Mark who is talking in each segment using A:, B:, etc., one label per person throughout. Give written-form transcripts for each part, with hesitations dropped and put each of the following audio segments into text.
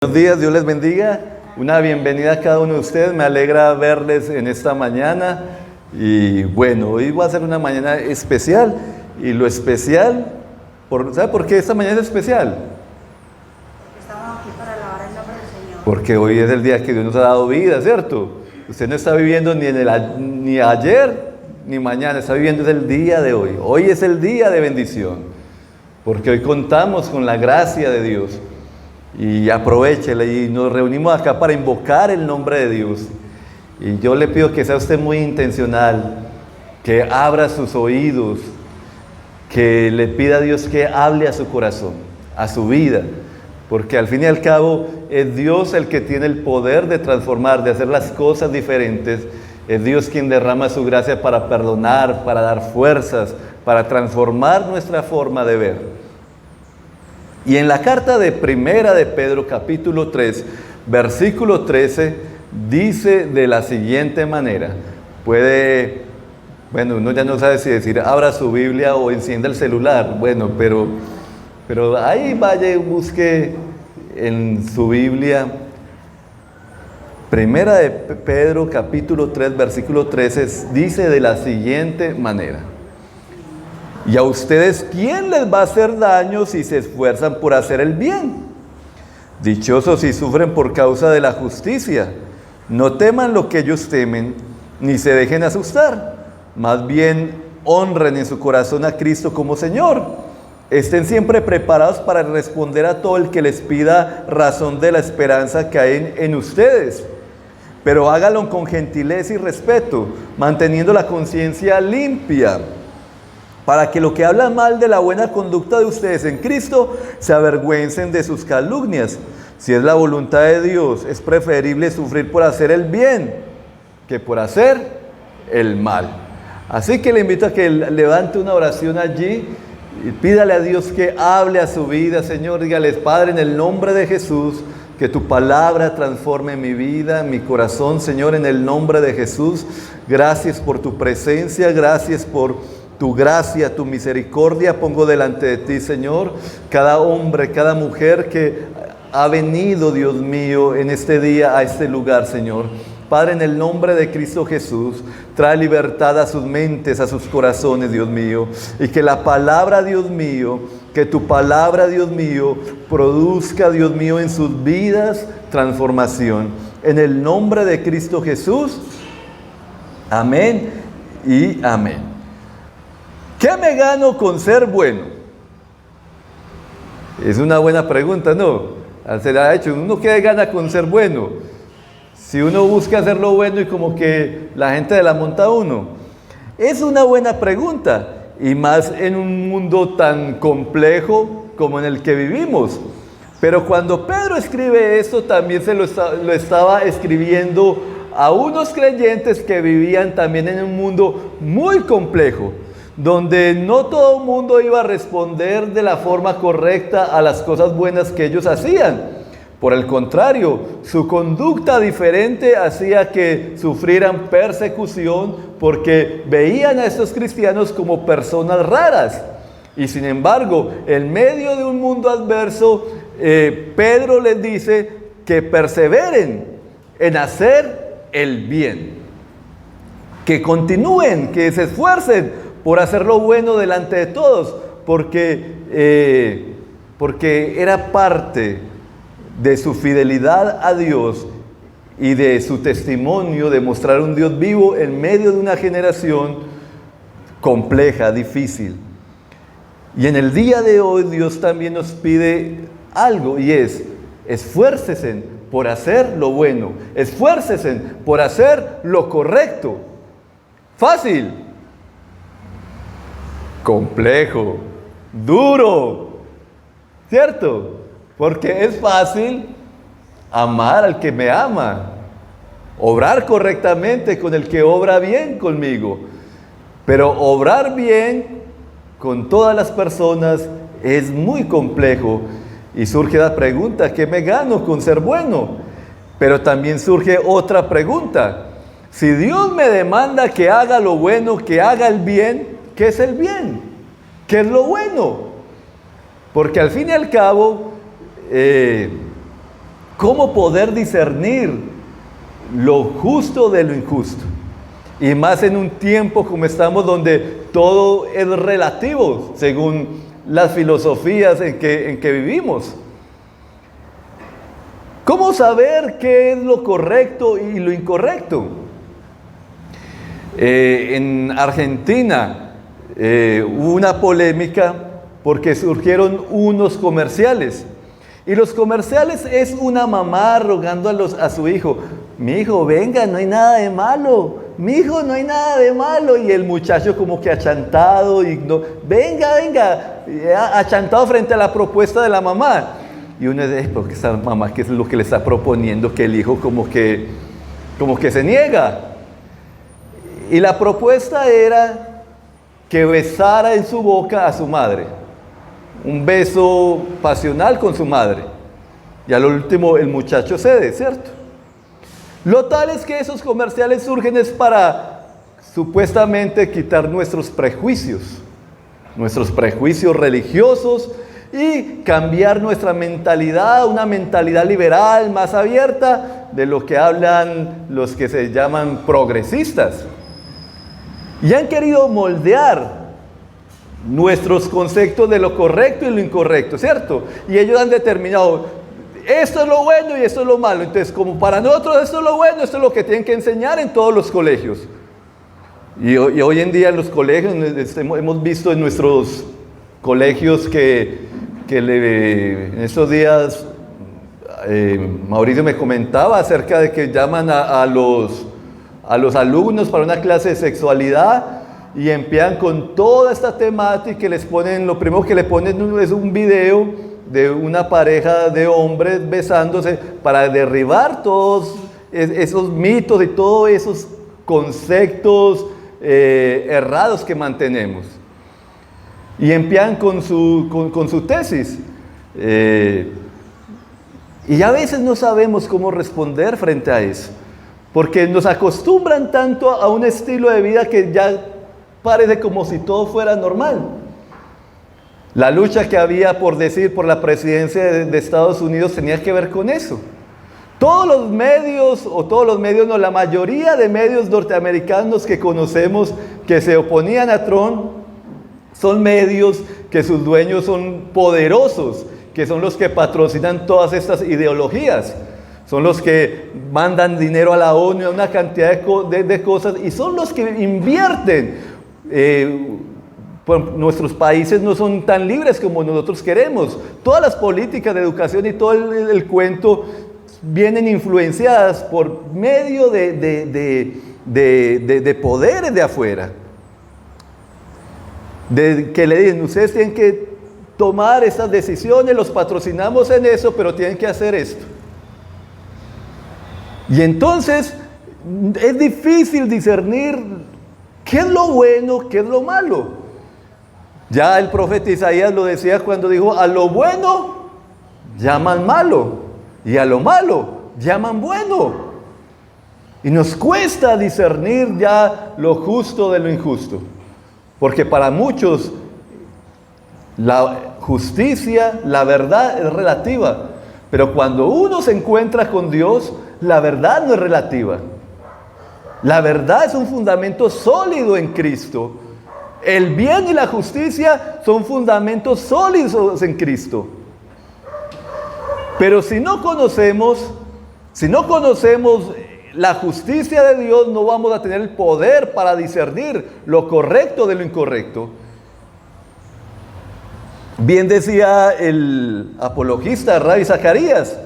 A: Buenos días, Dios les bendiga. Una bienvenida a cada uno de ustedes. Me alegra verles en esta mañana. Y bueno, hoy va a ser una mañana especial. Y lo especial, ¿sabe por qué esta mañana es especial?
B: Porque estamos aquí para alabar el nombre del Señor.
A: Porque hoy es el día que Dios nos ha dado vida, ¿cierto? Usted no está viviendo ni ayer ni mañana, está viviendo el día de hoy. Hoy es el día de bendición. Porque hoy contamos con la gracia de Dios. Y aprovéchela, y nos reunimos acá para invocar el nombre de Dios. Y yo le pido que sea usted muy intencional, que abra sus oídos, que le pida a Dios que hable a su corazón, a su vida, porque al fin y al cabo es Dios el que tiene el poder de transformar, de hacer las cosas diferentes. Es Dios quien derrama su gracia para perdonar, para dar fuerzas, para transformar nuestra forma de ver. Y en la carta de Primera de Pedro, capítulo 3, versículo 13, dice de la siguiente manera. Uno ya no sabe si decir abra su Biblia o encienda el celular. Bueno, pero ahí vaya y busque en su Biblia. Primera de Pedro, capítulo 3, versículo 13, dice de la siguiente manera. Y a ustedes, ¿quién les va a hacer daño si se esfuerzan por hacer el bien? Dichosos si sufren por causa de la justicia. No teman lo que ellos temen, ni se dejen asustar. Más bien, honren en su corazón a Cristo como Señor. Estén siempre preparados para responder a todo el que les pida razón de la esperanza que hay en ustedes. Pero háganlo con gentileza y respeto, manteniendo la conciencia limpia, para que los que hablan mal de la buena conducta de ustedes en Cristo se avergüencen de sus calumnias. Si es la voluntad de Dios, es preferible sufrir por hacer el bien que por hacer el mal. Así que le invito a que levante una oración allí y pídale a Dios que hable a su vida. Señor, dígales: Padre, en el nombre de Jesús, que tu palabra transforme mi vida, mi corazón. Señor, en el nombre de Jesús, gracias por tu presencia, gracias por tu gracia, tu misericordia. Pongo delante de ti, Señor, cada hombre, cada mujer que ha venido, Dios mío, en este día a este lugar, Señor. Padre, en el nombre de Cristo Jesús, trae libertad a sus mentes, a sus corazones, Dios mío. Y que la palabra, Dios mío, que tu palabra, Dios mío, produzca, Dios mío, en sus vidas transformación. En el nombre de Cristo Jesús, amén y amén. ¿Qué me gano con ser bueno? Es una buena pregunta, ¿no? Se la ha hecho. ¿Uno qué gana con ser bueno? Si uno busca hacer lo bueno y como que la gente se la monta a uno. Es una buena pregunta, y más en un mundo tan complejo como en el que vivimos. Pero cuando Pedro escribe esto, también se lo estaba escribiendo a unos creyentes que vivían también en un mundo muy complejo, donde no todo el mundo iba a responder de la forma correcta a las cosas buenas que ellos hacían. Por el contrario, su conducta diferente hacía que sufrieran persecución porque veían a estos cristianos como personas raras. Y sin embargo, en medio de un mundo adverso, Pedro les dice que perseveren en hacer el bien, que continúen, que se esfuercen por hacer lo bueno delante de todos, porque era parte de su fidelidad a Dios y de su testimonio de mostrar un Dios vivo en medio de una generación compleja, difícil. Y en el día de hoy Dios también nos pide algo, y es: esfuércese por hacer lo bueno, esfuércese por hacer lo correcto. Fácil, complejo, duro, ¿cierto? Porque es fácil amar al que me ama, obrar correctamente con el que obra bien conmigo, pero obrar bien con todas las personas es muy complejo. Y surge la pregunta: ¿qué me gano con ser bueno? Pero también surge otra pregunta: si Dios me demanda que haga lo bueno, que haga el bien, ¿qué es el bien? ¿Qué es lo bueno? Porque al fin y al cabo, cómo poder discernir lo justo de lo injusto. Y más en un tiempo como estamos, donde todo es relativo según las filosofías en que vivimos. ¿Cómo saber qué es lo correcto y lo incorrecto? En Argentina hubo una polémica porque surgieron unos comerciales. Y los comerciales es una mamá rogando a su hijo: mi hijo, venga, no hay nada de malo. Mi hijo, no hay nada de malo. Y el muchacho como que achantado, y no, venga, achantado frente a la propuesta de la mamá. Y uno dice: porque esa mamá, ¿qué es lo que le está proponiendo? Que el hijo como que se niega. Y la propuesta era que besara en su boca a su madre. Un beso pasional con su madre. Y al último el muchacho cede, ¿cierto? Lo tal es que esos comerciales surgen es para supuestamente quitar nuestros prejuicios religiosos, y cambiar nuestra mentalidad a una mentalidad liberal, más abierta, de lo que hablan los que se llaman progresistas. Y han querido moldear nuestros conceptos de lo correcto y lo incorrecto, ¿cierto? Y ellos han determinado: esto es lo bueno y esto es lo malo. Entonces, como para nosotros esto es lo bueno, esto es lo que tienen que enseñar en todos los colegios. Y hoy en día en los colegios, hemos visto en nuestros colegios que en estos días Mauricio me comentaba acerca de que llaman a los alumnos para una clase de sexualidad y empiezan con toda esta temática, y les ponen, lo primero que le ponen es un video de una pareja de hombres besándose, para derribar todos esos mitos y todos esos conceptos errados que mantenemos. Y empiezan con su tesis. Y a veces no sabemos cómo responder frente a eso, porque nos acostumbran tanto a un estilo de vida que ya parece como si todo fuera normal. La lucha que había por la presidencia de Estados Unidos tenía que ver con eso. La mayoría de medios norteamericanos que conocemos que se oponían a Trump son medios que sus dueños son poderosos, que son los que patrocinan todas estas ideologías. Son los que mandan dinero a la ONU, a una cantidad de cosas, y son los que invierten. Nuestros países no son tan libres como nosotros queremos. Todas las políticas de educación y todo el cuento vienen influenciadas por medio de poderes de afuera. Que le dicen: ustedes tienen que tomar estas decisiones, los patrocinamos en eso, pero tienen que hacer esto. Y entonces es difícil discernir qué es lo bueno, qué es lo malo. Ya el profeta Isaías lo decía cuando dijo: a lo bueno llaman malo, y a lo malo llaman bueno. Y nos cuesta discernir ya lo justo de lo injusto, porque para muchos la justicia, la verdad es relativa. Pero cuando uno se encuentra con Dios, la verdad no es relativa. La verdad es un fundamento sólido en Cristo. El bien y la justicia son fundamentos sólidos en Cristo. Pero si no conocemos la justicia de Dios, no vamos a tener el poder para discernir lo correcto de lo incorrecto. Bien decía el apologista Ravi Zacarías,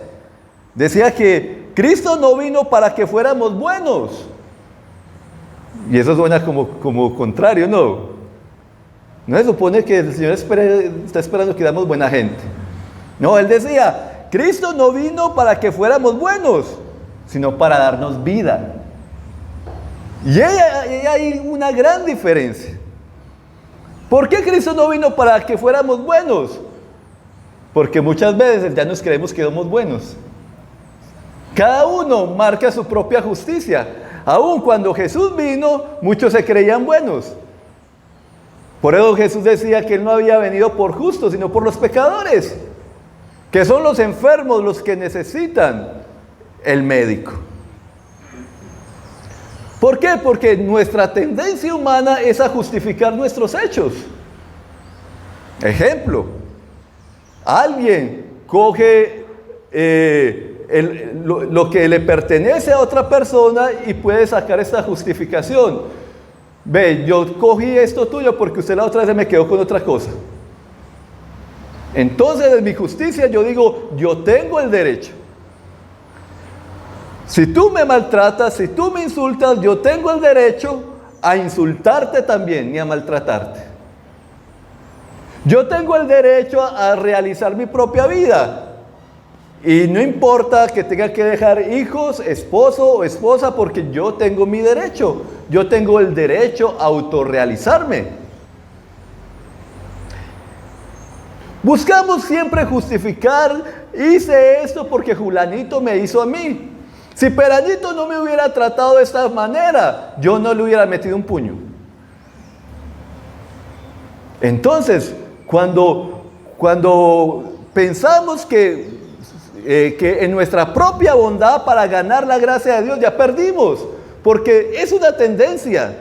A: decía que Cristo no vino para que fuéramos buenos. Y eso suena como contrario, ¿no? No se supone que el Señor está esperando que seamos buena gente. No, Él decía: Cristo no vino para que fuéramos buenos, sino para darnos vida. Y ahí hay una gran diferencia. ¿Por qué Cristo no vino para que fuéramos buenos? Porque muchas veces ya nos creemos que somos buenos. Cada uno marca su propia justicia. Aun cuando Jesús vino, muchos se creían buenos. Por eso Jesús decía que Él no había venido por justos, sino por los pecadores. que son los enfermos los que necesitan el médico. ¿Por qué? Porque nuestra tendencia humana es a justificar nuestros hechos. Ejemplo, alguien coge lo que le pertenece a otra persona y puede sacar esta justificación. Ve, yo cogí esto tuyo porque usted la otra vez me quedó con otra cosa. Entonces, en mi justicia yo digo, yo tengo el derecho. Si tú me maltratas, si tú me insultas, yo tengo el derecho a insultarte también y a maltratarte. Yo tengo el derecho a realizar mi propia vida. Y no importa que tenga que dejar hijos, esposo o esposa, porque yo tengo mi derecho. Yo tengo el derecho a autorrealizarme. Buscamos siempre justificar, hice esto porque Julanito me hizo a mí. Si Peranito no me hubiera tratado de esta manera, yo no le hubiera metido un puño. Entonces, cuando pensamos que en nuestra propia bondad para ganar la gracia de Dios ya perdimos, porque es una tendencia.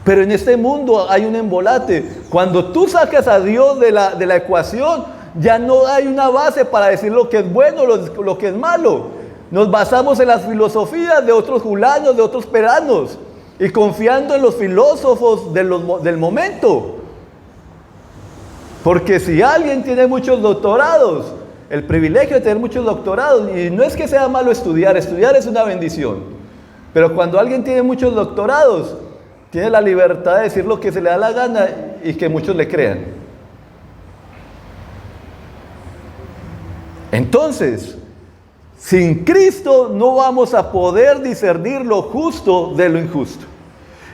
A: Pero en este mundo hay un embolate. Cuando tú sacas a Dios de la ecuación, ya no hay una base para decir lo que es bueno, lo que es malo. Nos basamos en las filosofías de otros Julanos, de otros Peranos, y confiando en los filósofos del momento. Porque si alguien tiene muchos doctorados, el privilegio de tener muchos doctorados, y no es que sea malo estudiar es una bendición, pero cuando alguien tiene muchos doctorados, tiene la libertad de decir lo que se le da la gana y que muchos le crean. Entonces, sin Cristo no vamos a poder discernir lo justo de lo injusto.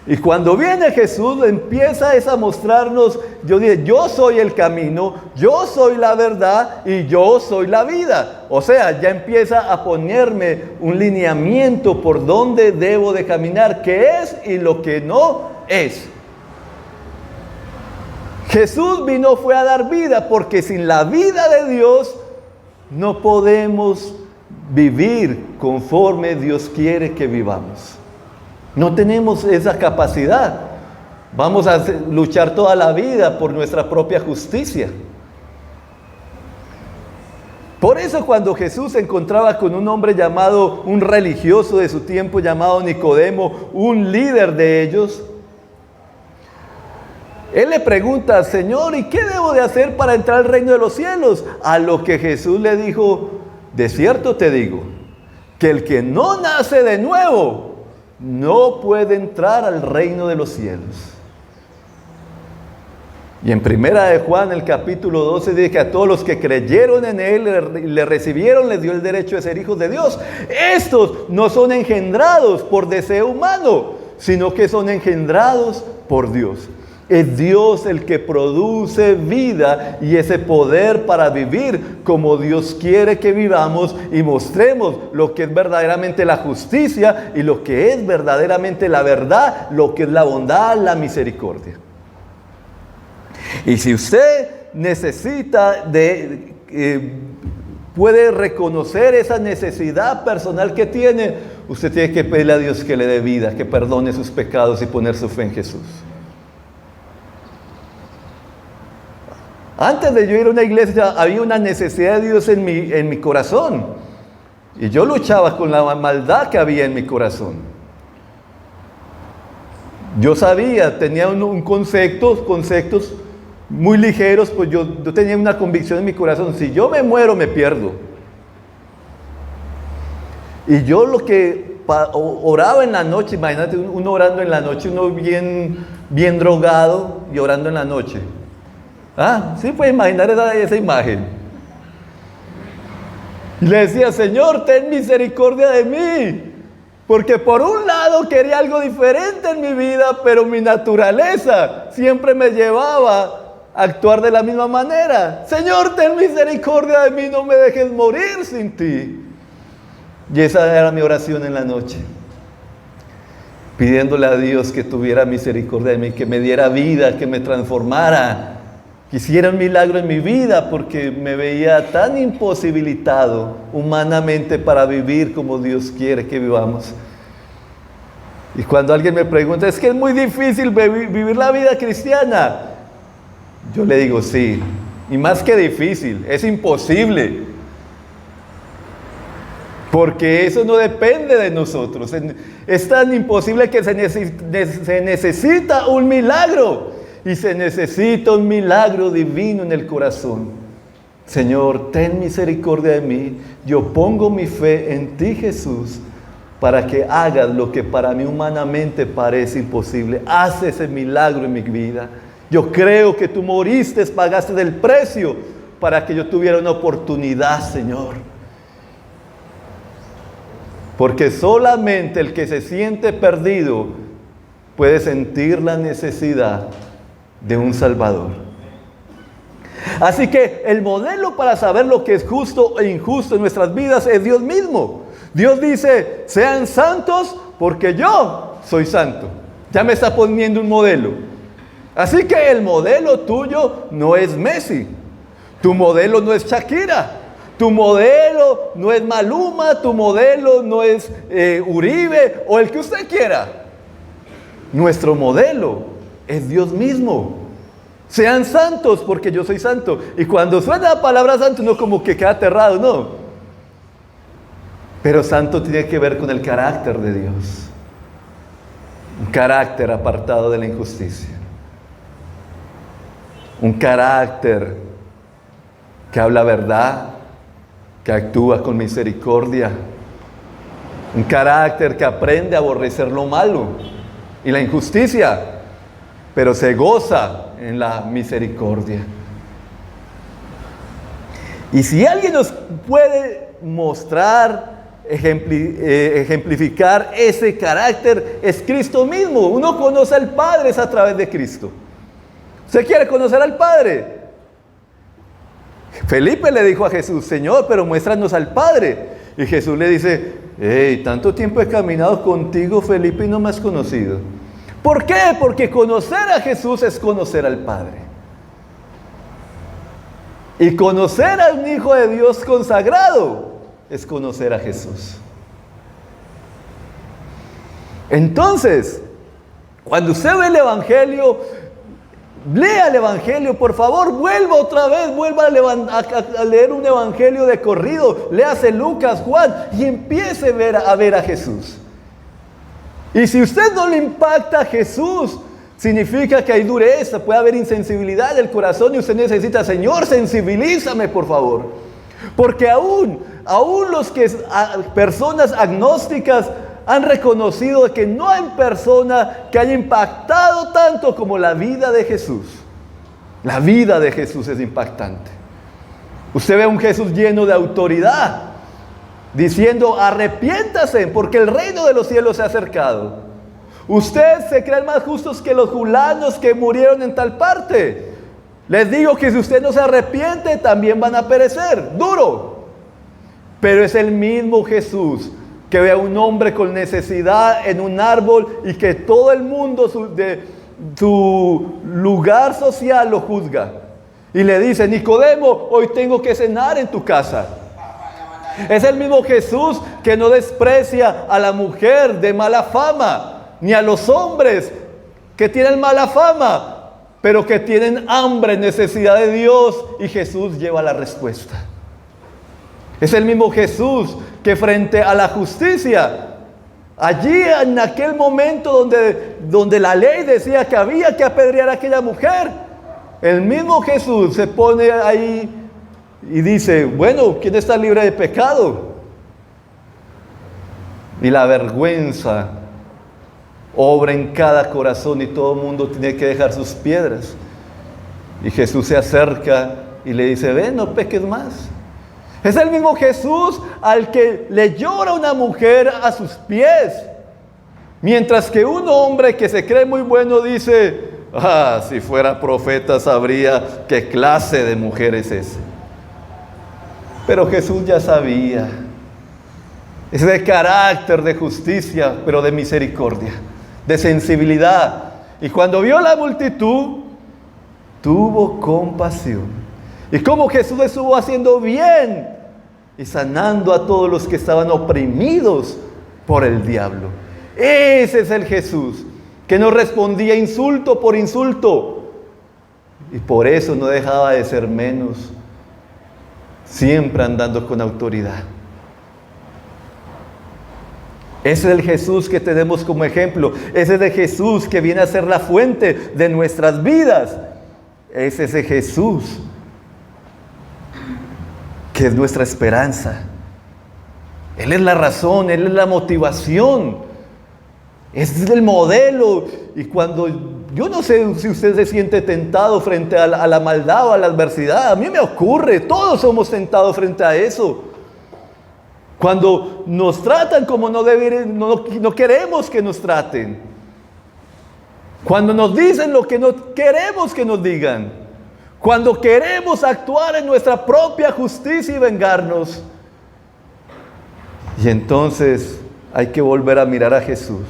A: Y cuando viene Jesús, empieza a mostrarnos, yo soy el camino, yo soy la verdad y yo soy la vida. O sea, ya empieza a ponerme un lineamiento por donde debo de caminar, qué es y lo que no es. Jesús fue a dar vida, porque sin la vida de Dios no podemos vivir conforme Dios quiere que vivamos. No tenemos esa capacidad. Vamos a luchar toda la vida por nuestra propia justicia. Por eso cuando Jesús se encontraba con un hombre llamado, un religioso de su tiempo llamado Nicodemo, un líder de ellos, él le pregunta, Señor, ¿y qué debo de hacer para entrar al reino de los cielos? A lo que Jesús le dijo, de cierto te digo, que el que no nace de nuevo no puede entrar al reino de los cielos. Y en Primera de Juan, el capítulo 12, dice que a todos los que creyeron en Él, le recibieron, les dio el derecho de ser hijos de Dios. Estos no son engendrados por deseo humano, sino que son engendrados por Dios. Es Dios el que produce vida y ese poder para vivir como Dios quiere que vivamos y mostremos lo que es verdaderamente la justicia y lo que es verdaderamente la verdad, lo que es la bondad, la misericordia. Y si usted necesita puede reconocer esa necesidad personal que tiene, usted tiene que pedirle a Dios que le dé vida, que perdone sus pecados y poner su fe en Jesús. Antes de yo ir a una iglesia, había una necesidad de Dios en mi corazón. Y yo luchaba con la maldad que había en mi corazón. Yo sabía, tenía conceptos muy ligeros, pues yo tenía una convicción en mi corazón. Si yo me muero, me pierdo. Y yo lo que oraba en la noche, imagínate uno orando en la noche, uno bien drogado y orando en la noche. Sí, puede imaginar esa imagen. Y le decía, Señor, ten misericordia de mí, porque por un lado quería algo diferente en mi vida, pero mi naturaleza siempre me llevaba a actuar de la misma manera. Señor, ten misericordia de mí, no me dejes morir sin ti. Y esa era mi oración en la noche, pidiéndole a Dios que tuviera misericordia de mí, que me diera vida, que me transformara. Quisiera un milagro en mi vida porque me veía tan imposibilitado humanamente para vivir como Dios quiere que vivamos. Y cuando alguien me pregunta, es que es muy difícil vivir la vida cristiana, yo le digo sí, y más que difícil, es imposible. Porque eso no depende de nosotros. Es tan imposible que se necesita un milagro. Y se necesita un milagro divino en el corazón. Señor, ten misericordia de mí. Yo pongo mi fe en ti, Jesús, para que hagas lo que para mí humanamente parece imposible. Haz ese milagro en mi vida. Yo creo que tú moriste, pagaste el precio para que yo tuviera una oportunidad, Señor. Porque solamente el que se siente perdido puede sentir la necesidad de un Salvador. Así que el modelo para saber lo que es justo e injusto en nuestras vidas es Dios mismo. Dios dice, sean santos porque yo soy santo. Ya me está poniendo un modelo. Así que el modelo tuyo no es Messi. Tu modelo no es Shakira. Tu modelo no es Maluma. Tu modelo no es Uribe o el que usted quiera. Nuestro modelo es Dios mismo. Sean santos porque yo soy santo. Y cuando suena la palabra santo, uno como que queda aterrado, ¿no? Pero santo tiene que ver con el carácter de Dios. Un carácter apartado de la injusticia. Un carácter que habla verdad, que actúa con misericordia. Un carácter que aprende a aborrecer lo malo y la injusticia, pero se goza en la misericordia. Y si alguien nos puede mostrar, ejemplificar ese carácter, es Cristo mismo. Uno conoce al Padre es a través de Cristo. ¿Usted quiere conocer al Padre? Felipe le dijo a Jesús, Señor, pero muéstranos al Padre. Y Jesús le dice, hey, tanto tiempo he caminado contigo, Felipe, y no me has conocido. ¿Por qué? Porque conocer a Jesús es conocer al Padre. Y conocer a un Hijo de Dios consagrado es conocer a Jesús. Entonces, cuando usted ve el Evangelio, lea el Evangelio, por favor, vuelva otra vez, vuelva a leer un Evangelio de corrido, léase Lucas, Juan, y empiece a ver a Jesús. Y si usted no le impacta a Jesús, significa que hay dureza, puede haber insensibilidad del corazón y usted necesita, Señor, sensibilízame, por favor. Porque aún personas agnósticas han reconocido que no hay persona que haya impactado tanto como la vida de Jesús. La vida de Jesús es impactante. Usted ve a un Jesús lleno de autoridad, diciendo, arrepiéntase, porque el reino de los cielos se ha acercado. Ustedes se creen más justos que los fulanos que murieron en tal parte. Les digo que si usted no se arrepiente, también van a perecer. Duro. Pero es el mismo Jesús que ve a un hombre con necesidad en un árbol y que todo el mundo de su lugar social lo juzga. Y le dice, Nicodemo, hoy tengo que cenar en tu casa. Es el mismo Jesús que no desprecia a la mujer de mala fama, ni a los hombres que tienen mala fama, pero que tienen hambre, necesidad de Dios, y Jesús lleva la respuesta. Es el mismo Jesús que frente a la justicia, allí en aquel momento donde la ley decía que había que apedrear a aquella mujer, el mismo Jesús se pone ahí y dice, bueno, ¿quién está libre de pecado? Y la vergüenza obra en cada corazón y todo el mundo tiene que dejar sus piedras. Y Jesús se acerca y le dice, ven, no peques más. Es el mismo Jesús al que le llora una mujer a sus pies, mientras que un hombre que se cree muy bueno dice, si fuera profeta sabría qué clase de mujer es esa. Pero Jesús ya sabía. Es de carácter, de justicia, pero de misericordia, de sensibilidad. Y cuando vio la multitud, tuvo compasión. Y como Jesús estuvo haciendo bien y sanando a todos los que estaban oprimidos por el diablo. Ese es el Jesús que no respondía insulto por insulto y por eso no dejaba de ser menos, siempre andando con autoridad. Ese es el Jesús que tenemos como ejemplo. Ese es el Jesús que viene a ser la fuente de nuestras vidas. Es ese Jesús que es nuestra esperanza. Él es la razón, Él es la motivación. Ese es el modelo. Y cuando, yo no sé si usted se siente tentado frente a la maldad o a la adversidad. A mí me ocurre, todos somos tentados frente a eso. Cuando nos tratan como no queremos que nos traten. Cuando nos dicen lo que no queremos que nos digan. Cuando queremos actuar en nuestra propia justicia y vengarnos. Y entonces hay que volver a mirar a Jesús.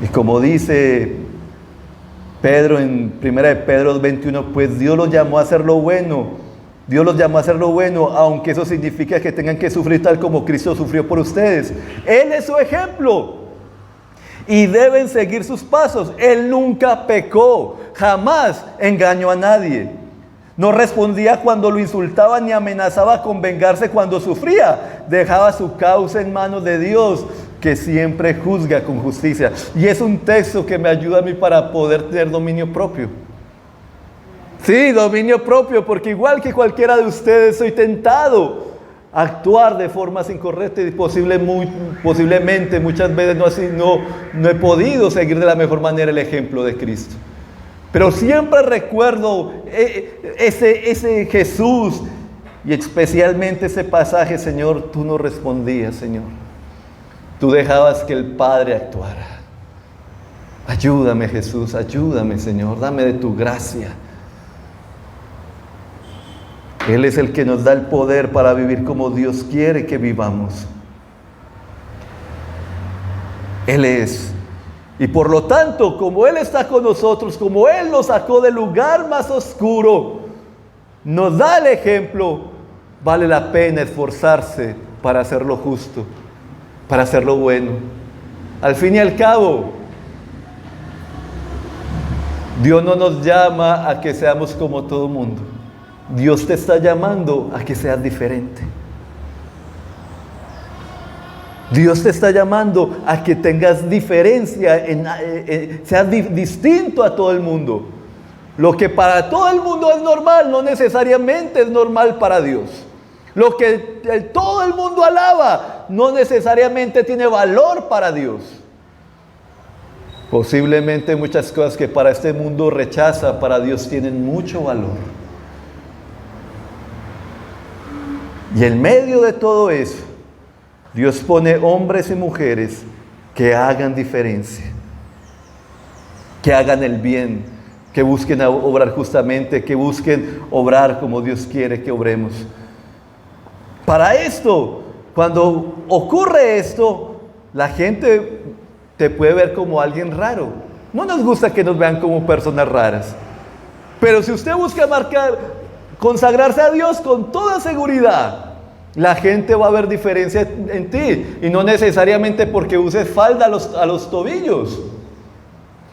A: Y como dice Pedro en 1 de Pedro 21, pues Dios los llamó a hacer lo bueno. Dios los llamó a hacer lo bueno, aunque eso significa que tengan que sufrir tal como Cristo sufrió por ustedes. Él es su ejemplo. Y deben seguir sus pasos. Él nunca pecó, jamás engañó a nadie. No respondía cuando lo insultaban ni amenazaba con vengarse cuando sufría. Dejaba su causa en manos de Dios, que siempre juzga con justicia. Y es un texto que me ayuda a mí para poder tener dominio propio. Sí, dominio propio, porque igual que cualquiera de ustedes soy tentado a actuar de formas incorrectas y posiblemente muchas veces no he podido seguir de la mejor manera el ejemplo de Cristo. Pero siempre recuerdo ese Jesús y especialmente ese pasaje, Señor, tú no respondías, Señor. Tú dejabas que el Padre actuara. Ayúdame, Jesús, ayúdame, Señor, dame de tu gracia. Él es el que nos da el poder para vivir como Dios quiere que vivamos. Él es. Y por lo tanto, como Él está con nosotros, como Él nos sacó del lugar más oscuro, nos da el ejemplo, vale la pena esforzarse para hacer lo justo, para hacer lo bueno. Al fin y al cabo, Dios no nos llama a que seamos como todo mundo. Dios te está llamando a que seas diferente. Dios te está llamando a que tengas diferencia, seas distinto a todo el mundo. Lo que para todo el mundo es normal, no necesariamente es normal para Dios. Lo que todo el mundo alaba, no necesariamente tiene valor para Dios. Posiblemente muchas cosas que para este mundo rechaza, para Dios tienen mucho valor. Y en medio de todo eso, Dios pone hombres y mujeres que hagan diferencia, que hagan el bien, que busquen obrar justamente, que busquen obrar como Dios quiere que obremos. Para esto, cuando ocurre esto, la gente te puede ver como alguien raro. No nos gusta que nos vean como personas raras. Pero si usted busca consagrarse a Dios con toda seguridad, la gente va a ver diferencia en ti. Y no necesariamente porque uses falda a los tobillos.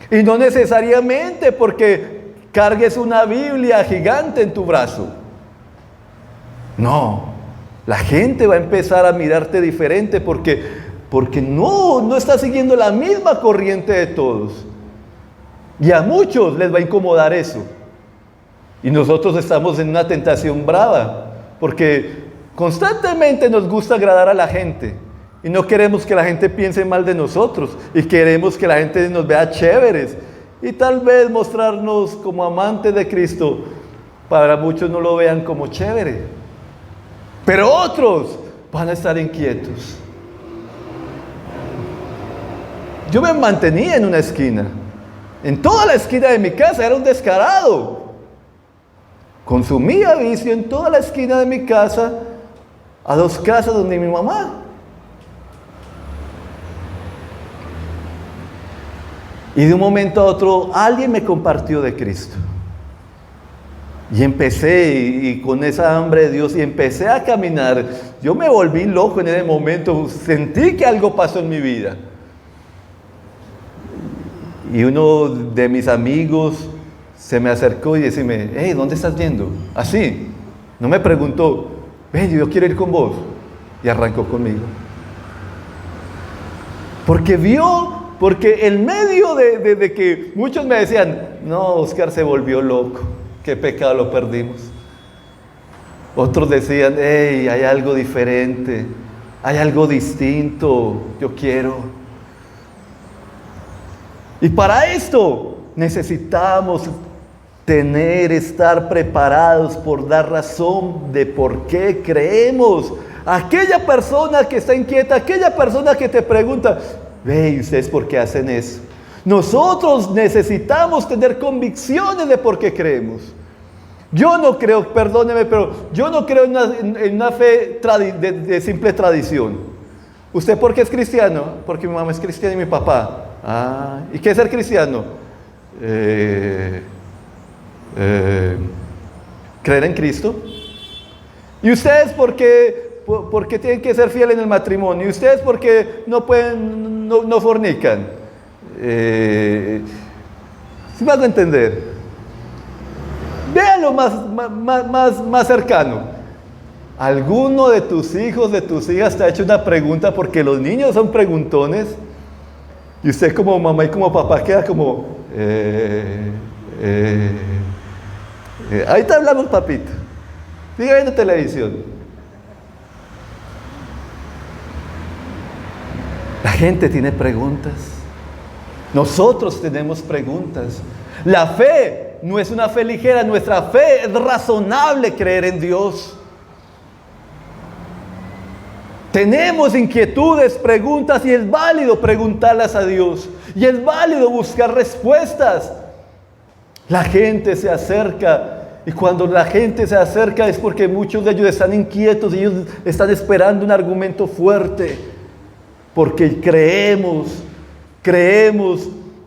A: Y no necesariamente porque cargues una Biblia gigante en tu brazo. No, la gente va a empezar a mirarte diferente porque no está siguiendo la misma corriente de todos. Y a muchos les va a incomodar eso. Y nosotros estamos en una tentación brava, porque constantemente nos gusta agradar a la gente y no queremos que la gente piense mal de nosotros y queremos que la gente nos vea chéveres y tal vez mostrarnos como amantes de Cristo. Para muchos no lo vean como chévere, pero otros van a estar inquietos. Yo me mantenía en una esquina, en toda la esquina de mi casa, era un descarado. Consumía vicio en toda la esquina de mi casa, a 2 casas donde mi mamá. Y de un momento a otro, alguien me compartió de Cristo. Y empecé, y con esa hambre de Dios, y empecé a caminar. Yo me volví loco en ese momento, sentí que algo pasó en mi vida. Y uno de mis amigos se me acercó y decime, hey, ¿dónde estás yendo? Así, no me preguntó, ven, yo quiero ir con vos. Y arrancó conmigo. Porque en medio de que muchos me decían, no, Oscar se volvió loco, qué pecado lo perdimos. Otros decían, hey, hay algo diferente, hay algo distinto, yo quiero. Y para esto necesitamos estar preparados por dar razón de por qué creemos. Aquella persona que está inquieta, aquella persona que te pregunta, ve, ¿ustedes por qué hacen eso? Nosotros necesitamos tener convicciones de por qué creemos. Yo no creo, perdóneme, pero yo no creo en una fe de simple tradición. ¿Usted por qué es cristiano? Porque mi mamá es cristiana y mi papá. Ah, ¿y qué es ser cristiano? Creer en Cristo. ¿Y ustedes por qué tienen que ser fieles en el matrimonio? ¿Y ustedes por qué no fornican? ¿Sí me hago entender? Véanlo más cercano. ¿Alguno de tus hijos, de tus hijas te ha hecho una pregunta? Porque los niños son preguntones. Y usted como mamá y como papá queda como... ahorita hablamos, papito. Sigue viendo televisión. La gente tiene preguntas. Nosotros tenemos preguntas. La fe no es una fe ligera. Nuestra fe es razonable creer en Dios. Tenemos inquietudes, preguntas, y es válido preguntarlas a Dios. Y es válido buscar respuestas. La gente se acerca, y cuando la gente se acerca es porque muchos de ellos están inquietos, y ellos están esperando un argumento fuerte. Porque creemos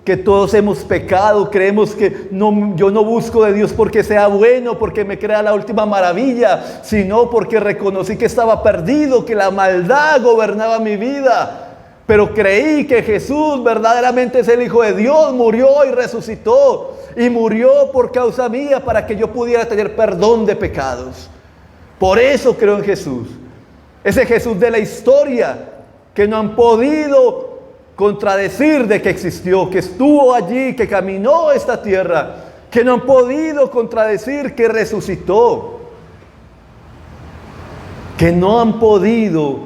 A: que todos hemos pecado, creemos que yo no busco de Dios porque sea bueno, porque me crea la última maravilla, sino porque reconocí que estaba perdido, que la maldad gobernaba mi vida. Pero creí que Jesús verdaderamente es el Hijo de Dios, murió y resucitó, y murió por causa mía para que yo pudiera tener perdón de pecados. Por eso creo en Jesús, ese Jesús de la historia que no han podido contradecir de que existió, que estuvo allí, que caminó esta tierra, que no han podido contradecir que resucitó, que no han podido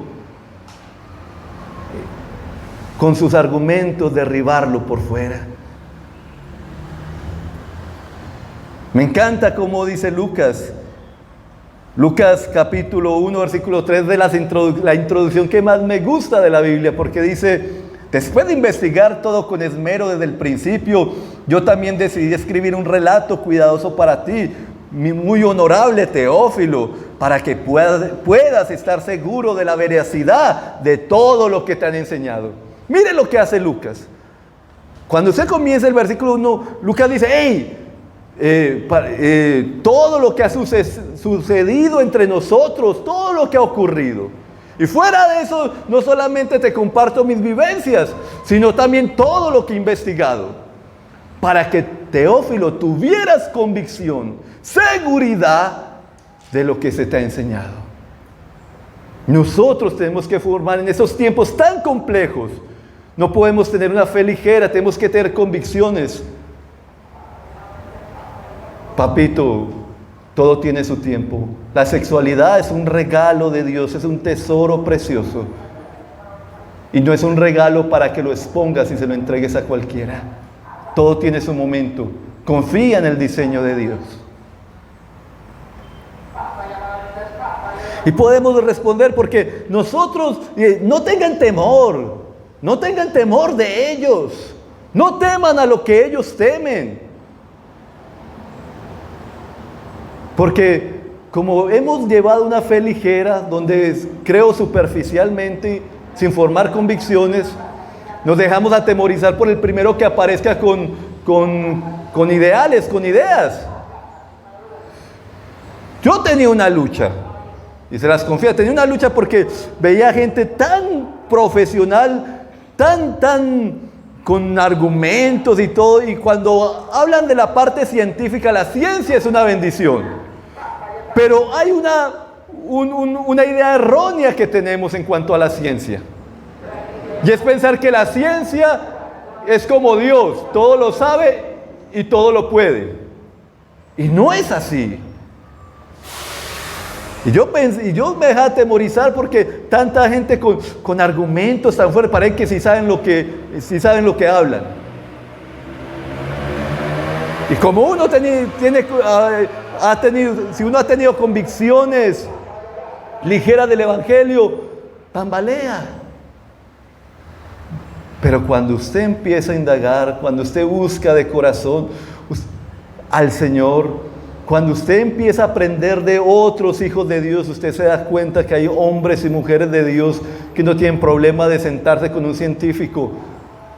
A: con sus argumentos derribarlo por fuera. Me encanta como dice Lucas capítulo 1 versículo 3 de la introducción que más me gusta de la Biblia, porque dice: después de investigar todo con esmero desde el principio, yo también decidí escribir un relato cuidadoso para ti, muy honorable Teófilo, para que puedas estar seguro de la veracidad de todo lo que te han enseñado. Mire lo que hace Lucas. Cuando usted comienza el versículo 1, Lucas dice: hey, todo lo que ha sucedido entre nosotros, todo lo que ha ocurrido. Y fuera de eso, no solamente te comparto mis vivencias, sino también todo lo que he investigado, para que Teófilo tuvieras convicción, seguridad de lo que se te ha enseñado. Nosotros tenemos que formar en esos tiempos tan complejos. No podemos tener una fe ligera, tenemos que tener convicciones. Papito, todo tiene su tiempo. La sexualidad es un regalo de Dios, es un tesoro precioso. Y no es un regalo para que lo expongas y se lo entregues a cualquiera. Todo tiene su momento. Confía en el diseño de Dios. Y podemos responder porque nosotros, no tengan temor de ellos. No teman a lo que ellos temen. Porque como hemos llevado una fe ligera, donde creo superficialmente, sin formar convicciones, Nos dejamos atemorizar por el primero que aparezca con ideales, con ideas. Yo tenía una lucha, y se las confieso, tenía una lucha porque veía gente tan profesional, tan con argumentos y todo, y cuando hablan de la parte científica, la ciencia es una bendición. Pero hay una idea errónea que tenemos en cuanto a la ciencia. Y es pensar que la ciencia es como Dios, todo lo sabe y todo lo puede. Y no es así. Y yo me dejé atemorizar porque tanta gente con argumentos tan fuertes, parece que sí saben lo que hablan. Y como uno si uno ha tenido convicciones ligeras del Evangelio, tambalea. Pero cuando usted empieza a indagar, cuando usted busca de corazón al Señor, cuando usted empieza a aprender de otros hijos de Dios, usted se da cuenta que hay hombres y mujeres de Dios que no tienen problema de sentarse con un científico,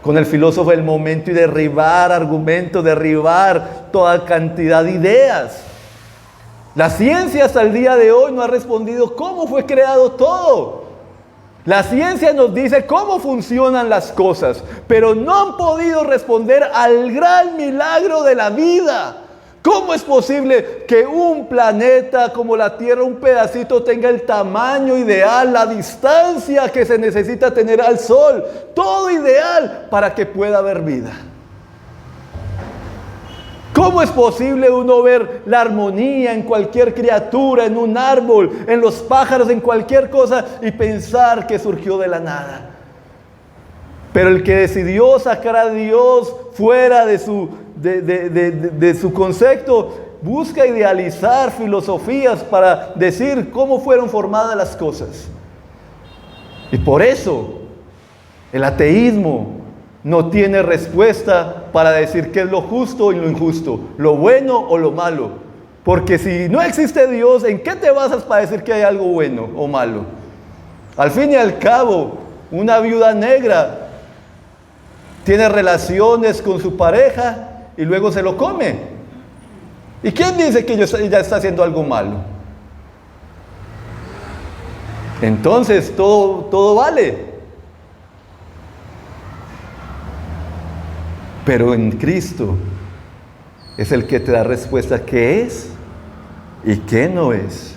A: con el filósofo del momento y derribar argumentos, derribar toda cantidad de ideas. La ciencia hasta el día de hoy no ha respondido cómo fue creado todo. La ciencia nos dice cómo funcionan las cosas, pero no han podido responder al gran milagro de la vida. ¿Cómo es posible que un planeta como la Tierra, un pedacito, tenga el tamaño ideal, la distancia que se necesita tener al Sol? Todo ideal para que pueda haber vida. ¿Cómo es posible uno ver la armonía en cualquier criatura, en un árbol, en los pájaros, en cualquier cosa y pensar que surgió de la nada? Pero el que decidió sacar a Dios fuera de su concepto, busca idealizar filosofías para decir cómo fueron formadas las cosas. Y por eso el ateísmo no tiene respuesta para decir qué es lo justo y lo injusto, lo bueno o lo malo. Porque si no existe Dios, ¿en qué te basas para decir que hay algo bueno o malo? Al fin y al cabo, una viuda negra tiene relaciones con su pareja y luego se lo come. ¿Y quién dice que ella está haciendo algo malo? Entonces todo vale. Pero en Cristo es el que te da respuesta qué es y qué no es.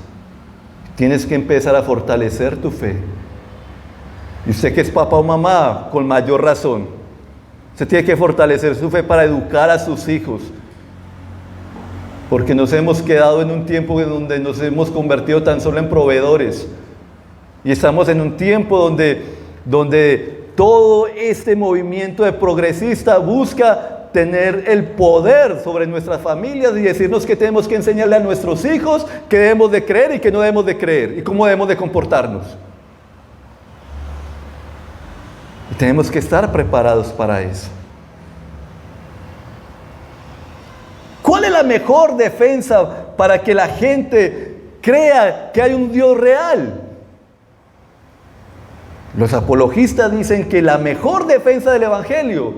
A: Tienes que empezar a fortalecer tu fe. Y usted que es papá o mamá, con mayor razón. Usted tiene que fortalecer su fe para educar a sus hijos. Porque nos hemos quedado en un tiempo donde nos hemos convertido tan solo en proveedores. Y estamos en un tiempo donde todo este movimiento de progresista busca tener el poder sobre nuestras familias y decirnos que tenemos que enseñarle a nuestros hijos qué debemos de creer y qué no debemos de creer y cómo debemos de comportarnos. Y tenemos que estar preparados para eso. ¿Cuál es la mejor defensa para que la gente crea que hay un Dios real? Los apologistas dicen que la mejor defensa del Evangelio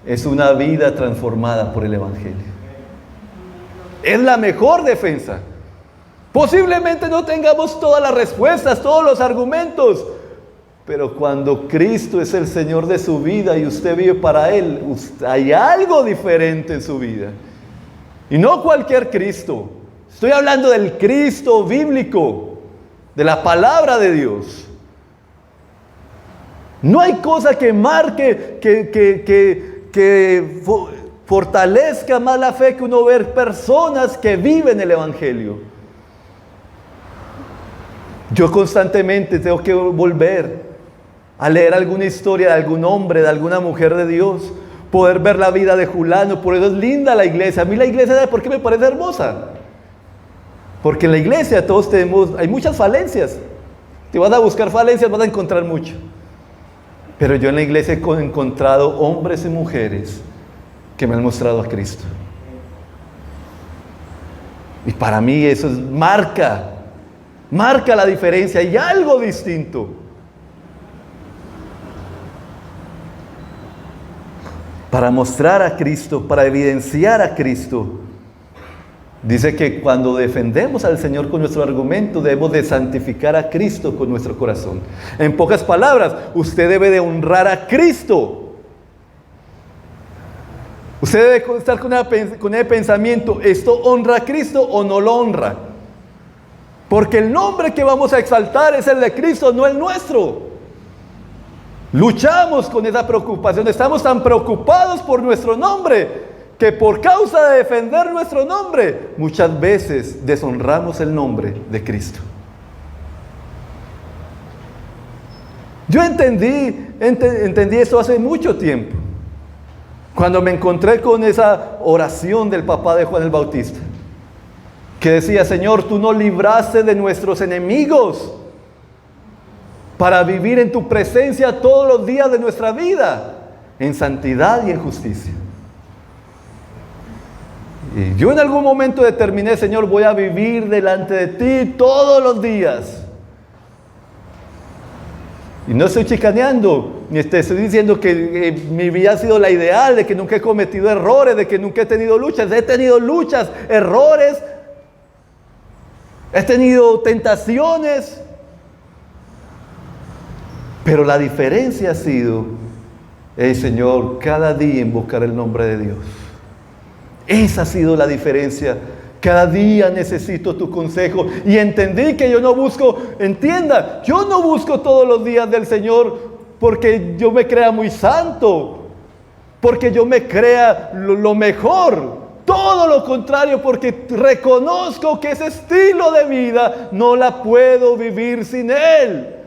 A: es una vida transformada por el Evangelio. Es la mejor defensa. Posiblemente no tengamos todas las respuestas, todos los argumentos, pero cuando Cristo es el Señor de su vida y usted vive para Él, hay algo diferente en su vida. Y no cualquier Cristo. Estoy hablando del Cristo bíblico, de la palabra de Dios. No hay cosa que marque, que fortalezca más la fe que uno ver personas que viven el Evangelio. Yo constantemente tengo que volver a leer alguna historia de algún hombre, de alguna mujer de Dios, poder ver la vida de Julano. Por eso es linda la iglesia. A mí la iglesia, ¿sabe por qué me parece hermosa? Porque en la iglesia todos hay muchas falencias. Si vas a buscar falencias vas a encontrar mucho. Pero yo en la iglesia he encontrado hombres y mujeres que me han mostrado a Cristo. Y para mí eso marca la diferencia y algo distinto. para mostrar a Cristo, para evidenciar a Cristo. Dice que cuando defendemos al Señor con nuestro argumento, debemos de santificar a Cristo con nuestro corazón. En pocas palabras, usted debe de honrar a Cristo. Usted debe estar con el pensamiento, ¿esto honra a Cristo o no lo honra? Porque el nombre que vamos a exaltar es el de Cristo, no el nuestro. Luchamos con esa preocupación, estamos tan preocupados por nuestro nombre, que por causa de defender nuestro nombre, muchas veces deshonramos el nombre de Cristo. Yo entendí eso hace mucho tiempo, cuando me encontré con esa oración del papá de Juan el Bautista, que decía, Señor, tú nos libraste de nuestros enemigos, para vivir en tu presencia todos los días de nuestra vida, en santidad y en justicia. Y yo en algún momento determiné, Señor, voy a vivir delante de ti todos los días. Y no estoy chicaneando, ni te estoy diciendo que mi vida ha sido la ideal, de que nunca he cometido errores, de que nunca he tenido luchas. He tenido luchas, errores, he tenido tentaciones. Pero la diferencia ha sido, Señor, cada día invocar el nombre de Dios. Esa ha sido la diferencia. Cada día necesito tu consejo. Y entendí que yo no busco, entienda, yo no busco todos los días del Señor porque yo me crea muy santo, porque yo me crea lo mejor. Todo lo contrario, porque reconozco que ese estilo de vida no la puedo vivir sin Él.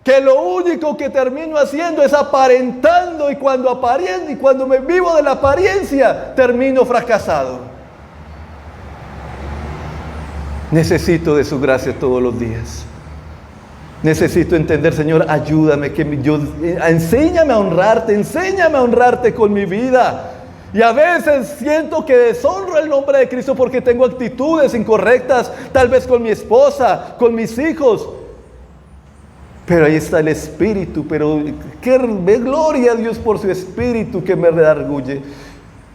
A: Que lo único que termino haciendo es aparentando, y cuando me vivo de la apariencia, termino fracasado. Necesito de su gracia todos los días. Necesito entender, Señor, ayúdame, enséñame a honrarte con mi vida. Y a veces siento que deshonro el nombre de Cristo porque tengo actitudes incorrectas, tal vez con mi esposa, con mis hijos. Pero ahí está el Espíritu, pero qué gloria a Dios por su Espíritu que me redarguye.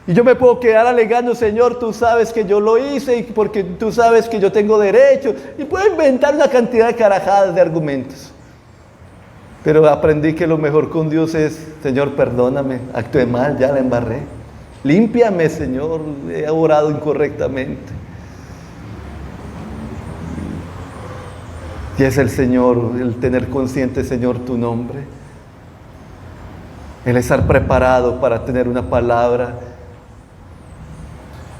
A: Y yo me puedo quedar alegando, Señor, tú sabes que yo lo hice y porque tú sabes que yo tengo derecho. Y puedo inventar una cantidad de carajadas de argumentos. Pero aprendí que lo mejor con Dios es, Señor, perdóname, actué mal, ya la embarré. Límpiame, Señor, he orado incorrectamente. Y es el Señor, el tener consciente, Señor, tu nombre. El estar preparado para tener una palabra.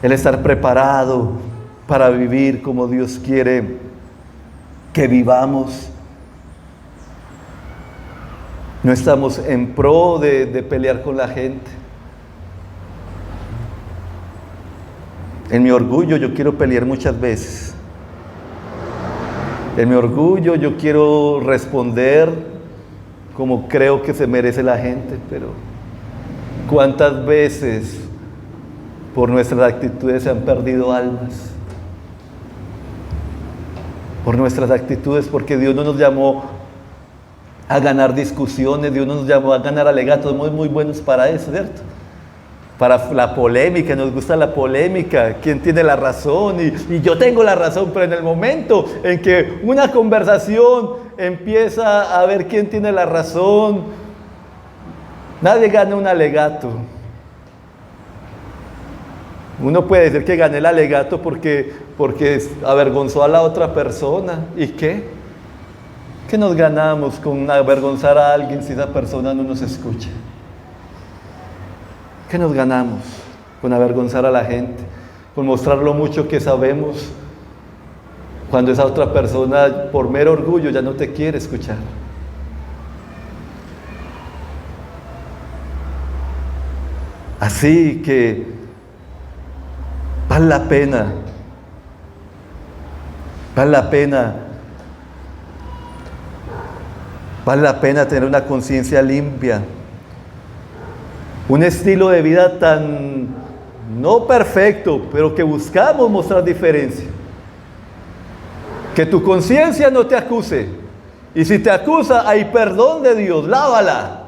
A: El estar preparado para vivir como Dios quiere que vivamos. No estamos en pro de pelear con la gente. En mi orgullo yo quiero pelear muchas veces. En mi orgullo yo quiero responder como creo que se merece la gente, pero ¿cuántas veces por nuestras actitudes se han perdido almas? Por nuestras actitudes, porque Dios no nos llamó a ganar discusiones, Dios no nos llamó a ganar alegatos, somos muy buenos para eso, ¿cierto? Para la polémica, nos gusta la polémica, quién tiene la razón, y yo tengo la razón, pero en el momento en que una conversación empieza a ver quién tiene la razón, nadie gana un alegato. Uno puede decir que gané el alegato porque avergonzó a la otra persona, ¿y qué? ¿Qué nos ganamos con avergonzar a alguien si esa persona no nos escucha? ¿Qué nos ganamos con avergonzar a la gente? Con mostrar lo mucho que sabemos, cuando esa otra persona, por mero orgullo, ya no te quiere escuchar. Así que vale la pena tener una conciencia limpia. Un estilo de vida tan, no perfecto, pero que buscamos mostrar diferencia. Que tu conciencia no te acuse. Y si te acusa, hay perdón de Dios, lávala.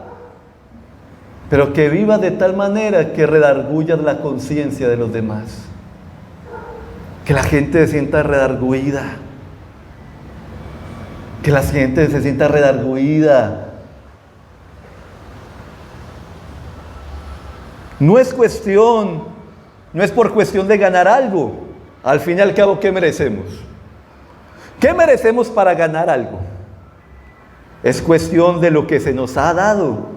A: pero que vivas de tal manera que redarguyas la conciencia de los demás. Que la gente se sienta redarguida. Que la gente se sienta redarguida. No es por cuestión de ganar algo. Al fin y al cabo, ¿qué merecemos? ¿Qué merecemos para ganar algo? Es cuestión de lo que se nos ha dado.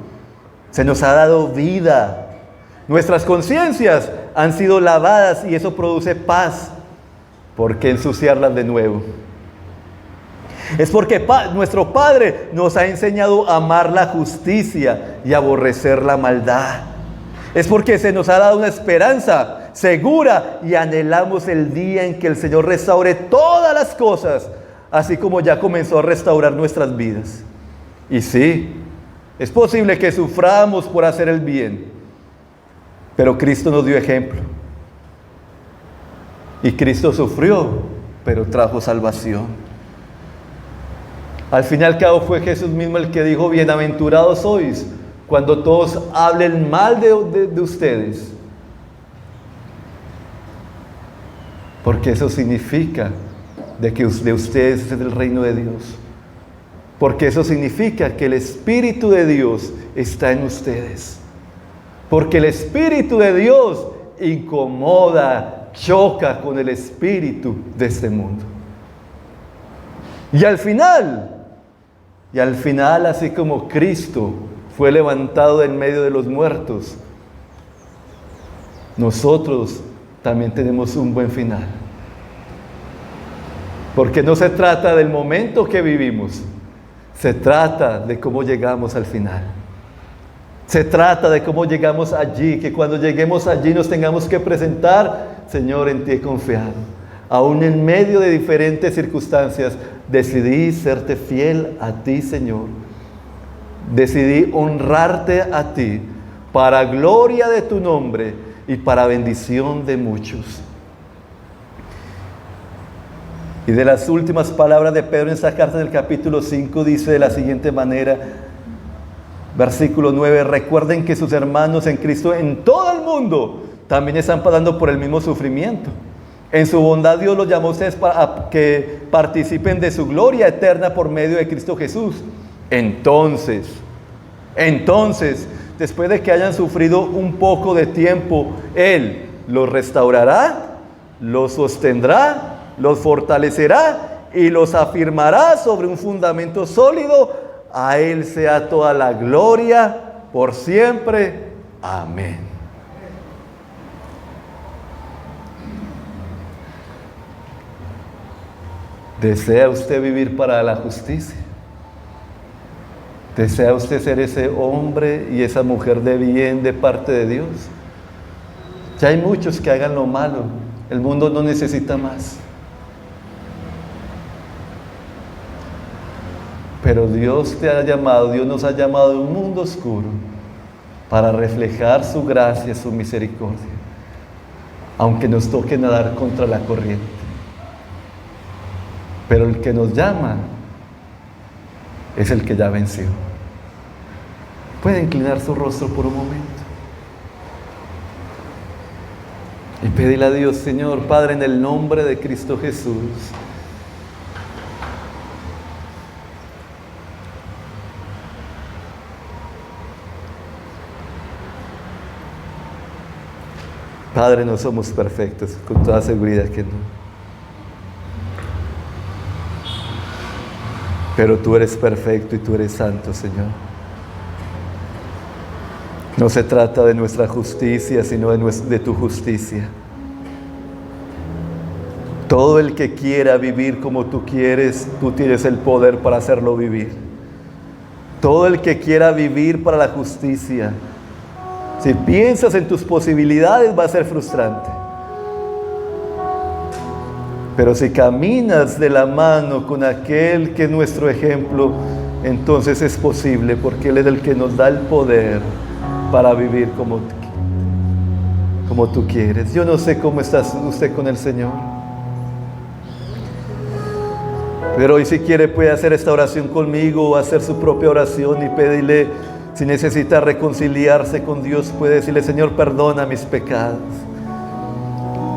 A: Se nos ha dado vida. Nuestras conciencias han sido lavadas y eso produce paz. ¿Por qué ensuciarlas de nuevo? Es porque nuestro Padre nos ha enseñado a amar la justicia y aborrecer la maldad. Es porque se nos ha dado una esperanza segura y anhelamos el día en que el Señor restaure todas las cosas, así como ya comenzó a restaurar nuestras vidas. Y sí, es posible que suframos por hacer el bien, pero Cristo nos dio ejemplo. Y Cristo sufrió, pero trajo salvación. Al fin y al cabo fue Jesús mismo el que dijo: bienaventurados sois cuando todos hablen mal de ustedes. Porque eso significa de que de ustedes es el reino de Dios. Porque eso significa que el Espíritu de Dios está en ustedes. Porque el Espíritu de Dios incomoda, choca con el espíritu de este mundo. Y al final, así como Cristo fue levantado en medio de los muertos, nosotros también tenemos un buen final. Porque no se trata del momento que vivimos, se trata de cómo llegamos al final. Se trata de cómo llegamos allí, que cuando lleguemos allí nos tengamos que presentar: Señor, en ti he confiado. Aún en medio de diferentes circunstancias, decidí serte fiel a ti, Señor. Decidí honrarte a ti para gloria de tu nombre y para bendición de muchos. Y de las últimas palabras de Pedro en esta carta, en el capítulo 5, dice de la siguiente manera, versículo 9: recuerden que sus hermanos en Cristo en todo el mundo también están pasando por el mismo sufrimiento. En su bondad Dios los llamó a ustedes para que participen de su gloria eterna por medio de Cristo Jesús. Entonces, después de que hayan sufrido un poco de tiempo, Él los restaurará, los sostendrá, los fortalecerá y los afirmará sobre un fundamento sólido. A Él sea toda la gloria por siempre. Amén. ¿Desea usted vivir para la justicia? ¿Desea usted ser ese hombre y esa mujer de bien de parte de Dios? Ya hay muchos que hagan lo malo. El mundo no necesita más. Pero Dios te ha llamado, Dios nos ha llamado a un mundo oscuro para reflejar su gracia, su misericordia, aunque nos toque nadar contra la corriente. Pero el que nos llama es el que ya venció. Puede inclinar su rostro por un momento y pedirle a Dios: Señor Padre, en el nombre de Cristo Jesús, Padre, no somos perfectos, con toda seguridad que no. Pero tú eres perfecto y tú eres santo, Señor. No se trata de nuestra justicia, sino de tu justicia. Todo el que quiera vivir como tú quieres, tú tienes el poder para hacerlo vivir. Todo el que quiera vivir para la justicia, si piensas en tus posibilidades, va a ser frustrante. Pero si caminas de la mano con aquel que es nuestro ejemplo, entonces es posible, porque Él es el que nos da el poder para vivir como tú quieres. Yo no sé cómo está usted con el Señor, pero hoy, si quiere, puede hacer esta oración conmigo o hacer su propia oración y pedirle: Si necesita reconciliarse con Dios, puede decirle: Señor, perdona mis pecados.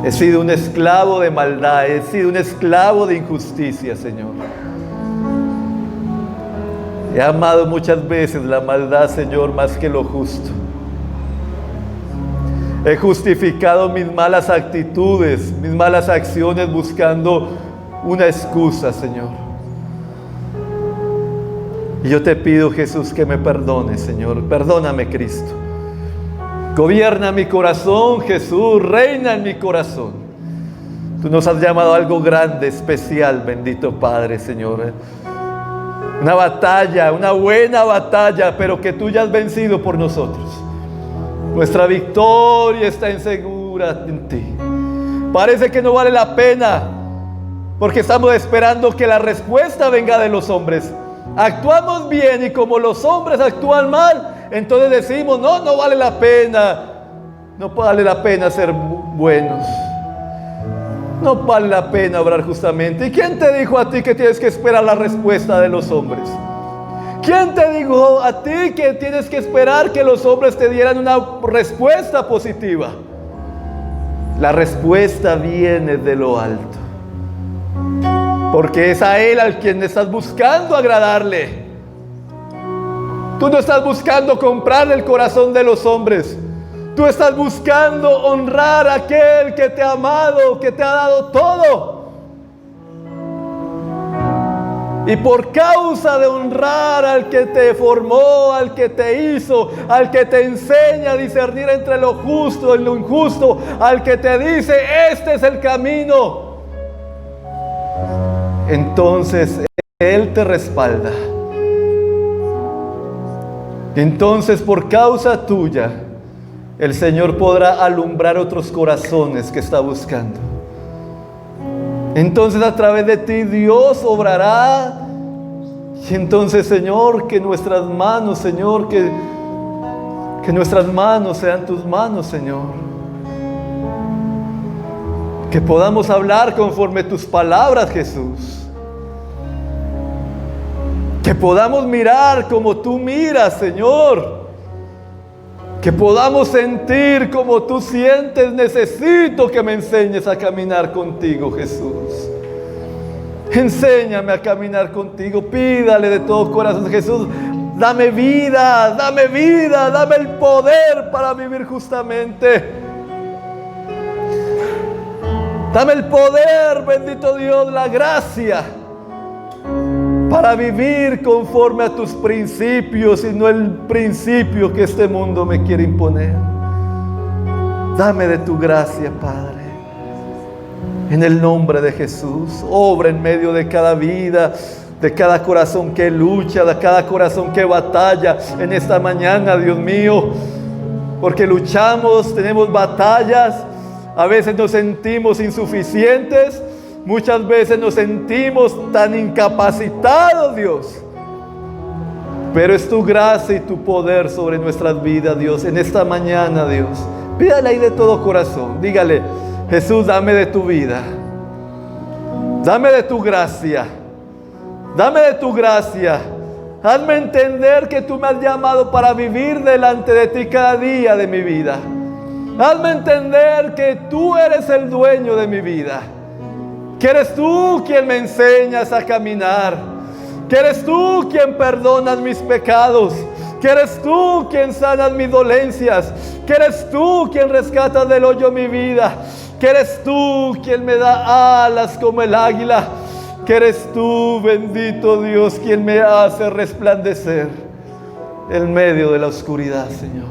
A: He sido un esclavo de maldad, he sido un esclavo de injusticia, Señor. He amado muchas veces la maldad, Señor, más que lo justo. He justificado mis malas actitudes, mis malas acciones, buscando una excusa, Señor. Y yo te pido, Jesús, que me perdones, Señor. Perdóname, Cristo. Gobierna mi corazón, Jesús. Reina en mi corazón. Tú nos has llamado a algo grande, especial, bendito Padre, Señor. Una batalla, una buena batalla, pero que tú ya has vencido por nosotros. Nuestra victoria está insegura en ti. Parece que no vale la pena, porque estamos esperando que la respuesta venga de los hombres. Actuamos bien y como los hombres actúan mal, entonces decimos: no vale la pena. No vale la pena ser buenos. No vale la pena obrar justamente. ¿Y quién te dijo a ti que tienes que esperar la respuesta de los hombres? ¿Quién te dijo a ti que tienes que esperar que los hombres te dieran una respuesta positiva? La respuesta viene de lo alto. Porque es a Él al quien estás buscando agradarle. Tú no estás buscando comprar el corazón de los hombres. Tú estás buscando honrar a aquel que te ha amado, que te ha dado todo. Y por causa de honrar al que te formó, al que te hizo, al que te enseña a discernir entre lo justo y lo injusto, al que te dice: este es el camino, entonces Él te respalda. Entonces, por causa tuya, el Señor podrá alumbrar otros corazones que está buscando. Entonces, a través de ti Dios obrará. Y entonces, Señor, que nuestras manos, Señor, que nuestras manos sean tus manos, Señor. Que podamos hablar conforme tus palabras, Jesús. Que podamos mirar como tú miras, Señor. Que podamos sentir como tú sientes. Necesito que me enseñes a caminar contigo, Jesús. Enséñame a caminar contigo. Pídale de todo corazón: Jesús, dame vida, dame el poder para vivir justamente. Dame el poder, bendito Dios, la gracia para vivir conforme a tus principios y no el principio que este mundo me quiere imponer. Dame de tu gracia, Padre. En el nombre de Jesús, obra en medio de cada vida, de cada corazón que lucha, de cada corazón que batalla en esta mañana, Dios mío. Porque luchamos, tenemos batallas, a veces nos sentimos insuficientes, muchas veces nos sentimos tan incapacitados, Dios. Pero es tu gracia y tu poder sobre nuestras vidas, Dios. En esta mañana, Dios, pídale ahí de todo corazón. Dígale: Jesús, dame de tu vida. Dame de tu gracia. Dame de tu gracia. Hazme entender que tú me has llamado para vivir delante de ti cada día de mi vida. Hazme entender que tú eres el dueño de mi vida. Que eres tú quien me enseñas a caminar. Que eres tú quien perdonas mis pecados. Que eres tú quien sanas mis dolencias. Que eres tú quien rescatas del hoyo mi vida. Que eres tú quien me da alas como el águila. Que eres tú, bendito Dios, quien me hace resplandecer en medio de la oscuridad, Señor.